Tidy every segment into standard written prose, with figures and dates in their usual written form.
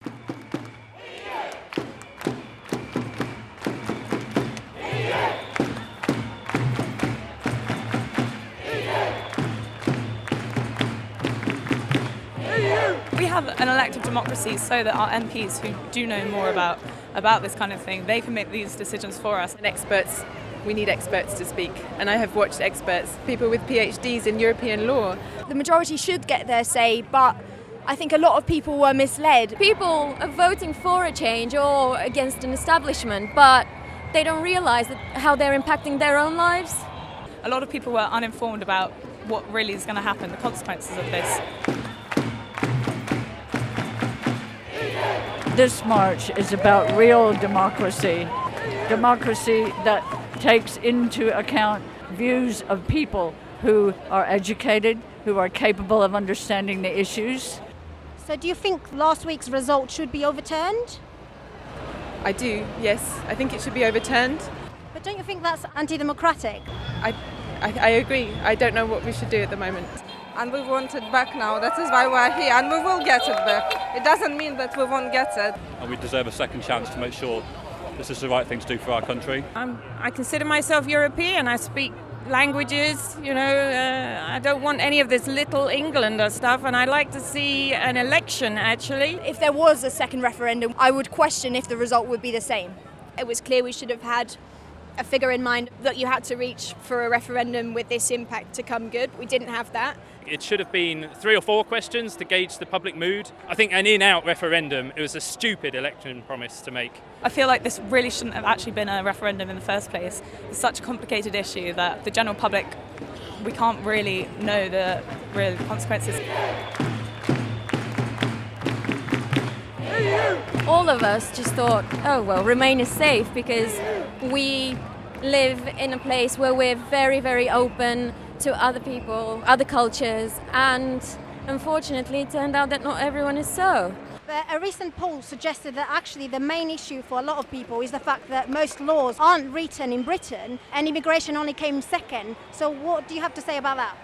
We have an elective democracy so that our MPs who do know more about this kind of thing, they can make these decisions for us. And experts, we need experts to speak. And I have watched experts, people with PhDs in European law. The majority should get their say, but I think a lot of people were misled. People are voting for a change or against an establishment, but they don't realise how they're impacting their own lives. A lot of people were uninformed about what really is going to happen, the consequences of this. This march is about real democracy that takes into account views of people who are educated, who are capable of understanding the issues. So do you think last week's result should be overturned? I do, yes. I think it should be overturned. But don't you think that's anti-democratic? I agree. I don't know what we should do at the moment. And we want it back now. That is why we're here, and we will get it back. It doesn't mean that we won't get it. And we deserve a second chance to make sure this is the right thing to do for our country. I consider myself European. I speak languages, I don't want any of this little Englander stuff, and I'd like to see an election, actually. If there was a second referendum, I would question if the result would be the same. It was clear we should have had a figure in mind that you had to reach for a referendum with this impact to come good. We didn't have that. It should have been 3 or 4 questions to gauge the public mood. I think an in-out referendum, it was a stupid election promise to make. I feel like this really shouldn't have actually been a referendum in the first place. It's such a complicated issue that the general public, we can't really know the real consequences. All of us just thought, oh well, Remain is safe because we live in a place where we're very, very open to other people, other cultures, and unfortunately it turned out that not everyone is so. But a recent poll suggested that actually the main issue for a lot of people is the fact that most laws aren't written in Britain and immigration only came second. So what do you have to say about that?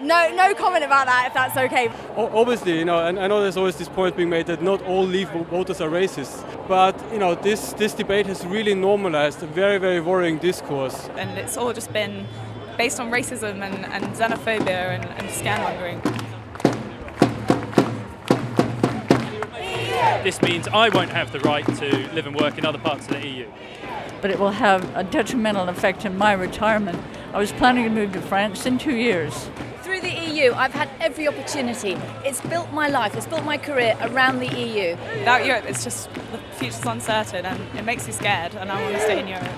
No comment about that, if that's okay. Obviously, and I know there's always this point being made that not all Leave voters are racist, but this debate has really normalized a very, very worrying discourse. And it's all just been based on racism and xenophobia and scaremongering. This means I won't have the right to live and work in other parts of the EU. But it will have a detrimental effect on my retirement. I was planning to move to France in 2 years. Through the EU, I've had every opportunity. It's built my life, it's built my career around the EU. Without Europe, it's just the future's uncertain and it makes you scared, and I want to stay in Europe.